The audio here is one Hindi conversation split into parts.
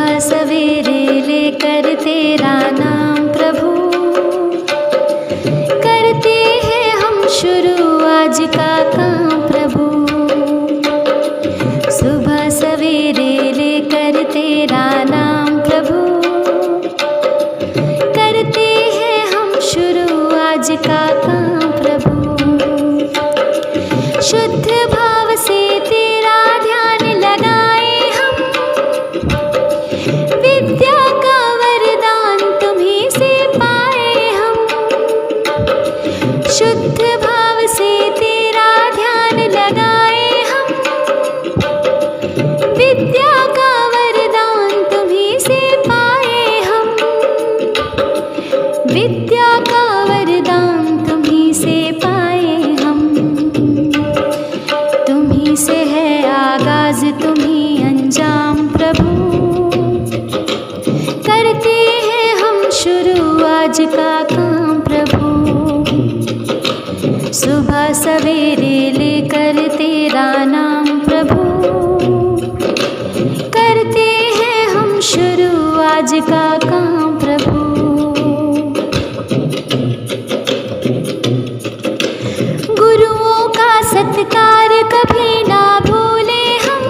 सुबह सवेरे लेकर तेरा नाम प्रभु, करते हैं हम शुरू आज का काम प्रभु। सुबह सवेरे लेकर तेरा नाम प्रभु, करते हैं हम शुरू आज का काम प्रभु। शुद्ध भाव से तेरा ध्यान लगाए हम, विद्या का वरदान तुम्हीं से पाए हम। शुद्ध भाव से तेरा ध्यान लगाए हम, विद्या का वरदान तुम्हीं से पाए हम। विद्या का वरदान तुम्हीं से पाए हम। तुम्हीं से है आगाज तुम्हीं अंजाम प्रभु, करते हैं हम शुरू आज का काम प्रभु। सुबह सवेरे लेकर तेरा नाम प्रभु, करते हैं हम शुरू आज का काम प्रभु। गुरुओं का सत्कार कभी ना भूले हम,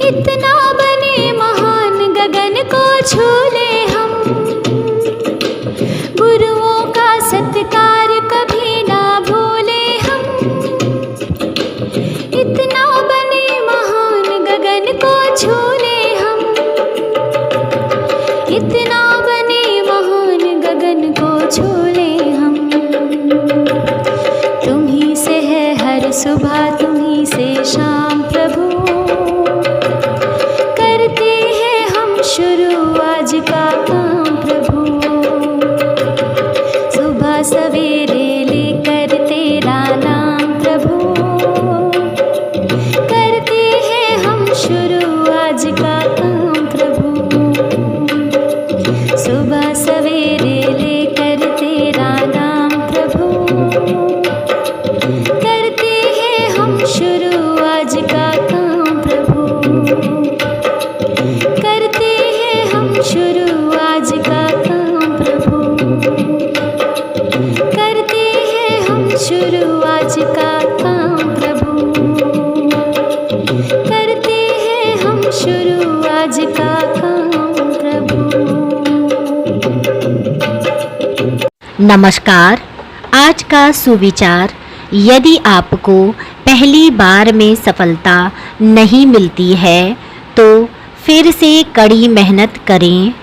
इतना बने महान गगन को छू ले हम। गुरुओं का सत्कार कभी ना भूले हम, इतना बने महान गगन को छू ले हम। इतना बने महान गगन को छू ले हम। तुम्हीं से है हर सुबह तुम्हीं से शाम प्रभु, करते हैं हम शुरू आज का काम प्रभु। सुबह सवेरे लेकर तेरा नाम प्रभु, करते हैं हम शुरू आज का काम प्रभु। सुबह सवेरे लेकर तेरा नाम प्रभु, करते हैं हम शुरू आज का काम प्रभु। करते हैं हम शुरू आज का काम प्रभु। करते हैं हम शुरू आज का काम प्रभु। करते हैं हम शुरू आज का काम प्रभु। नमस्कार। आज का सुविचार, यदि आपको पहली बार में सफलता नहीं मिलती है तो फिर से कड़ी मेहनत करें।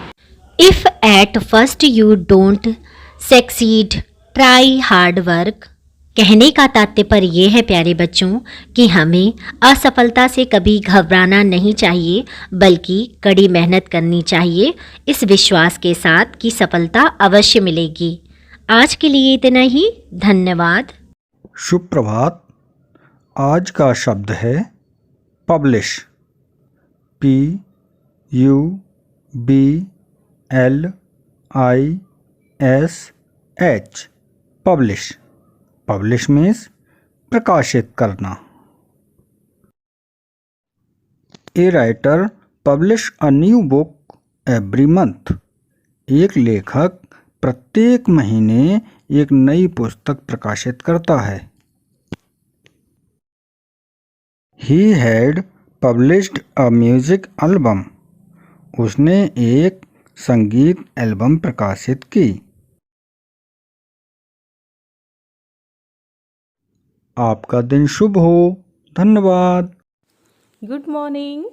If at first you don't succeed try hard work. कहने का तात्पर्य ये है प्यारे बच्चों कि हमें असफलता से कभी घबराना नहीं चाहिए, बल्कि कड़ी मेहनत करनी चाहिए, इस विश्वास के साथ कि सफलता अवश्य मिलेगी। आज के लिए इतना ही। धन्यवाद। शुभ प्रभात। आज का शब्द है publish. PUBLISH। Publish. Publish means प्रकाशित करना। A writer publish a new book every month. एक लेखक प्रत्येक महीने एक नई पुस्तक प्रकाशित करता है। He had published a music album। उसने एक संगीत एल्बम प्रकाशित की। आपका दिन शुभ हो। धन्यवाद। गुड मॉर्निंग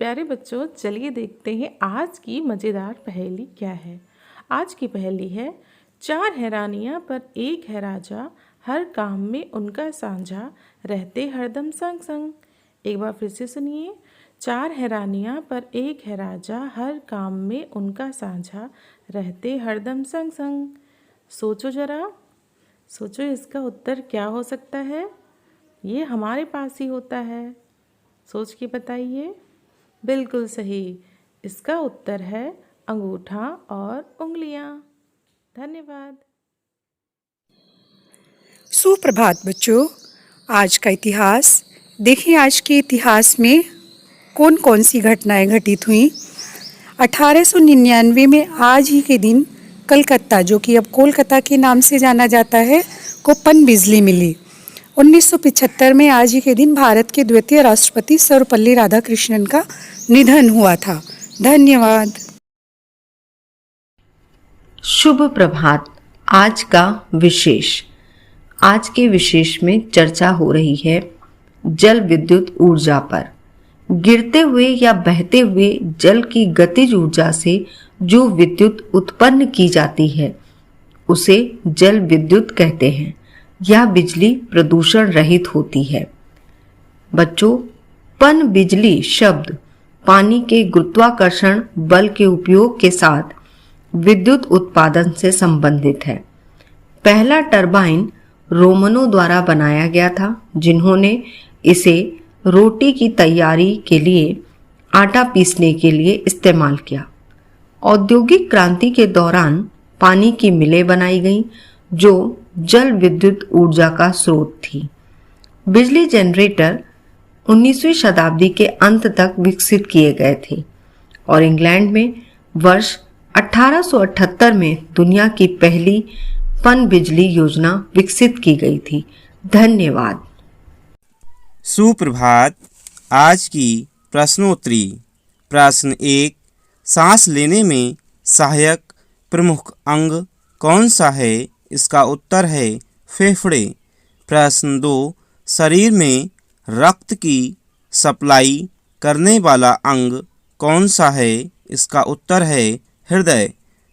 प्यारे बच्चों, चलिए देखते हैं आज की मज़ेदार पहेली क्या है। आज की पहेली है, 4 हैरानियाँ पर एक है राजा, हर काम में उनका साझा, रहते हरदम संग संग। एक बार फिर से सुनिए। 4 हैरानियाँ पर एक है राजा, हर काम में उनका साझा, रहते हरदम संग संग। सोचो जरा, सोचो इसका उत्तर क्या हो सकता है। ये हमारे पास ही होता है। सोच के बताइए। बिल्कुल सही, इसका उत्तर है अंगूठा और उंगलियां। धन्यवाद। सुप्रभात बच्चों। आज का इतिहास देखिए। आज के इतिहास में कौन कौन सी घटनाएं घटित हुई। 1899 में आज ही के दिन कलकत्ता, जो कि अब कोलकाता के नाम से जाना जाता है, को पनबिजली मिली। 1975 में आज ही के दिन भारत के द्वितीय राष्ट्रपति सर्वपल्ली राधाकृष्णन का निधन हुआ था। धन्यवाद। शुभ प्रभात। आज का विशेष। आज के विशेष में चर्चा हो रही है जल विद्युत ऊर्जा पर। गिरते हुए या बहते हुए जल की गतिज ऊर्जा से जो विद्युत उत्पन्न की जाती है उसे जल विद्युत कहते हैं। यह बिजली प्रदूषण रहित होती है। बच्चों, पन बिजली शब्द पानी के गुरुत्वाकर्षण बल के उपयोग के साथ विद्युत उत्पादन से संबंधित है। पहला टरबाइन रोमनों द्वारा बनाया गया था, जिन्होंने इसे रोटी की तैयारी के लिए आटा पीसने के लिए इस्तेमाल किया। औद्योगिक क्रांति के दौरान पानी की मिलें बनाई गईं, जो जल विद्युत ऊर्जा का स्रोत थी। बिजली जनरेटर 19वीं शताब्दी के अंत तक विकसित किए गए थे और इंग्लैंड में वर्ष 1878 में दुनिया की पहली पन बिजली योजना विकसित की गई थी। धन्यवाद। सुप्रभात। आज की प्रश्नोत्तरी। प्रश्न 1, सांस लेने में सहायक प्रमुख अंग कौन सा है? इसका उत्तर है फेफड़े। प्रश्न 2, शरीर में रक्त की सप्लाई करने वाला अंग कौन सा है? इसका उत्तर है हृदय।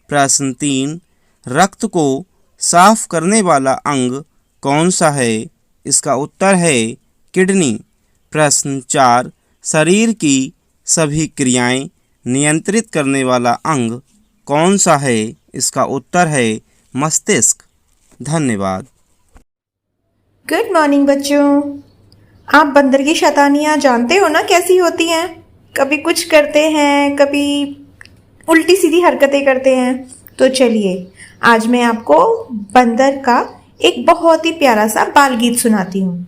प्रश्न 3, रक्त को साफ करने वाला अंग कौन सा है? इसका उत्तर है किडनी। प्रश्न 4, शरीर की सभी क्रियाएं नियंत्रित करने वाला अंग कौन सा है? इसका उत्तर है मस्तिष्क। धन्यवाद। गुड मॉर्निंग बच्चों। आप बंदर की शैतानियाँ जानते हो ना कैसी होती हैं? कभी कुछ करते हैं, कभी उल्टी सीधी हरकतें करते हैं। तो चलिए आज मैं आपको बंदर का एक बहुत ही प्यारा सा बाल गीत सुनाती हूँ।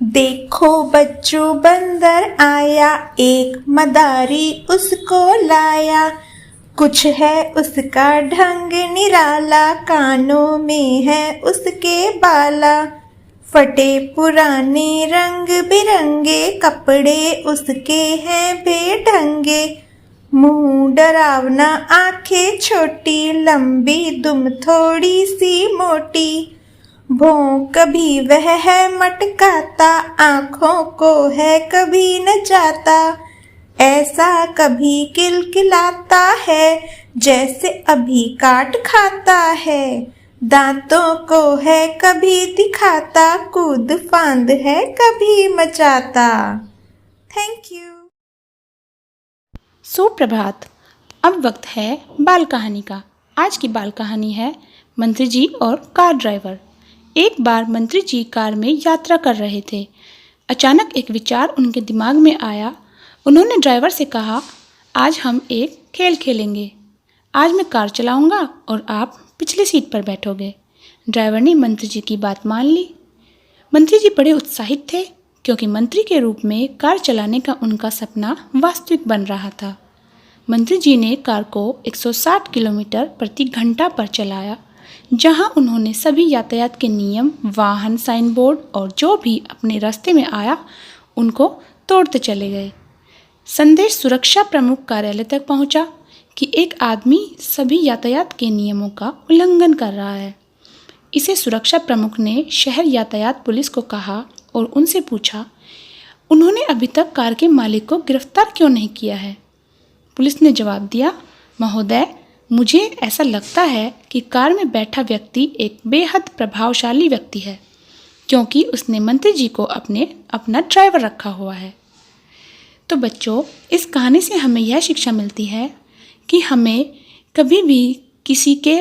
देखो बच्चों बंदर आया, एक मदारी उसको लाया। कुछ है उसका ढंग निराला, कानों में है उसके बाला। फटे पुराने रंग बिरंगे, कपड़े उसके हैं बेढंगे। मुंह डरावना, आंखें छोटी, लंबी दुम थोड़ी सी मोटी। भौं कभी वह है मटकाता, आँखों को है कभी नचाता। ऐसा कभी किलकिलाता है, जैसे अभी काट खाता है। दांतों को है कभी दिखाता, कूद फांद है कभी मचाता। Thank you. सुप्रभात। अब वक्त है बाल कहानी का। आज की बाल कहानी है मंत्री जी और कार ड्राइवर। एक बार मंत्री जी कार में यात्रा कर रहे थे। अचानक एक विचार उनके दिमाग में आया। उन्होंने ड्राइवर से कहा, आज हम एक खेल खेलेंगे। आज मैं कार चलाऊंगा और आप पिछली सीट पर बैठोगे। ड्राइवर ने मंत्री जी की बात मान ली। मंत्री जी बड़े उत्साहित थे, क्योंकि मंत्री के रूप में कार चलाने का उनका सपना वास्तविक बन रहा था। मंत्री जी ने कार को 160 किलोमीटर प्रति घंटा पर चलाया, जहां उन्होंने सभी यातायात के नियम, वाहन, साइन बोर्ड और जो भी अपने रास्ते में आया उनको तोड़ते चले गए। संदेश सुरक्षा प्रमुख कार्यालय तक पहुंचा कि एक आदमी सभी यातायात के नियमों का उल्लंघन कर रहा है। इसे सुरक्षा प्रमुख ने शहर यातायात पुलिस को कहा और उनसे पूछा, उन्होंने अभी तक कार के मालिक को गिरफ्तार क्यों नहीं किया है? पुलिस ने जवाब दिया, महोदय, मुझे ऐसा लगता है कि कार में बैठा व्यक्ति एक बेहद प्रभावशाली व्यक्ति है, क्योंकि उसने मंत्री जी को अपना ड्राइवर रखा हुआ है। तो बच्चों, इस कहानी से हमें यह शिक्षा मिलती है कि हमें कभी भी किसी के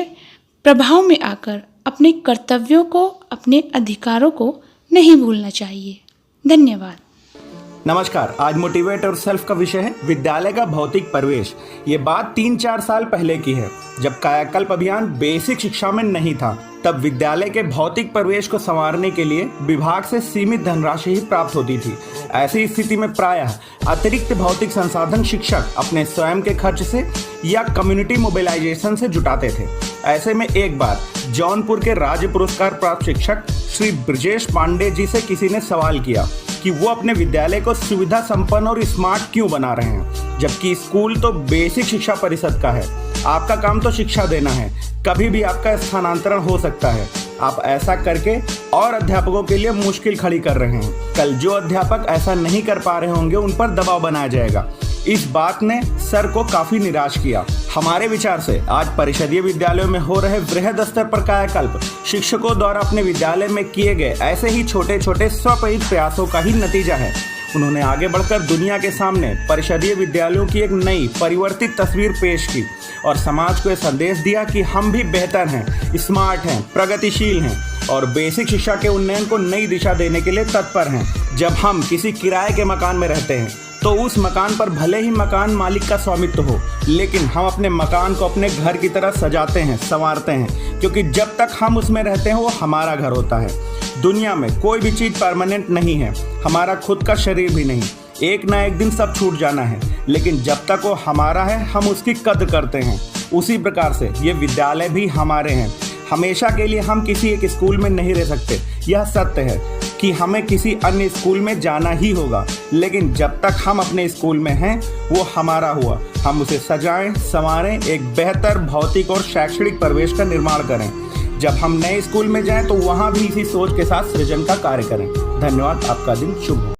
प्रभाव में आकर अपने कर्तव्यों को, अपने अधिकारों को नहीं भूलना चाहिए। धन्यवाद। नमस्कार। आज मोटिवेट और सेल्फ का विषय है विद्यालय का भौतिक प्रवेश। ये बात 3-4 साल पहले की है, जब कायाकल्प अभियान बेसिक शिक्षा में नहीं था। तब विद्यालय के भौतिक प्रवेश को संवारने के लिए विभाग से सीमित धनराशि ही प्राप्त होती थी। ऐसी स्थिति में प्रायः अतिरिक्त भौतिक संसाधन शिक्षक अपने स्वयं के खर्च से या कम्युनिटी मोबिलाइजेशन से जुटाते थे। ऐसे में एक बार जौनपुर के राज्य पुरस्कार प्राप्त शिक्षक श्री ब्रजेश पांडे जी से किसी ने सवाल किया कि वो अपने विद्यालय को सुविधा संपन्न और स्मार्ट क्यों बना रहे हैं, जबकि स्कूल तो बेसिक शिक्षा परिषद का है। आपका काम तो शिक्षा देना है, कभी भी आपका स्थानांतरण हो सकता है। आप ऐसा करके और अध्यापकों के लिए मुश्किल खड़ी कर रहे हैं। कल जो अध्यापक ऐसा नहीं कर पा रहे होंगे उन पर दबाव बनाया जाएगा। इस बात ने सर को काफी निराश किया। हमारे विचार से आज परिषदीय विद्यालयों में हो रहे वृहद स्तर पर कायाकल्प शिक्षकों द्वारा अपने विद्यालय में किए गए ऐसे ही छोटे छोटे स्वप्रेरित प्रयासों का ही नतीजा है। उन्होंने आगे बढ़कर दुनिया के सामने परिषदीय विद्यालयों की एक नई परिवर्तित तस्वीर पेश की और समाज को यह संदेश दिया कि हम भी बेहतर हैं, स्मार्ट हैं, प्रगतिशील हैं और बेसिक शिक्षा के उन्नयन को नई दिशा देने के लिए तत्पर हैं। जब हम किसी किराए के मकान में रहते हैं तो उस मकान पर भले ही मकान मालिक का स्वामित्व हो, लेकिन हम अपने मकान को अपने घर की तरह सजाते हैं, संवारते हैं, क्योंकि जब तक हम उसमें रहते हैं वो हमारा घर होता है। दुनिया में कोई भी चीज़ परमानेंट नहीं है, हमारा खुद का शरीर भी नहीं। एक ना एक दिन सब छूट जाना है, लेकिन जब तक वो हमारा है हम उसकी कद्र करते हैं। उसी प्रकार से ये विद्यालय भी हमारे हैं। हमेशा के लिए हम किसी एक स्कूल में नहीं रह सकते, यह सत्य है कि हमें किसी अन्य स्कूल में जाना ही होगा, लेकिन जब तक हम अपने स्कूल में हैं वो हमारा हुआ। हम उसे सजाएं, संवारें, एक बेहतर भौतिक और शैक्षणिक परिवेश का निर्माण करें। जब हम नए स्कूल में जाएं तो वहाँ भी इसी सोच के साथ सृजन का कार्य करें। धन्यवाद। आपका दिन शुभ हो।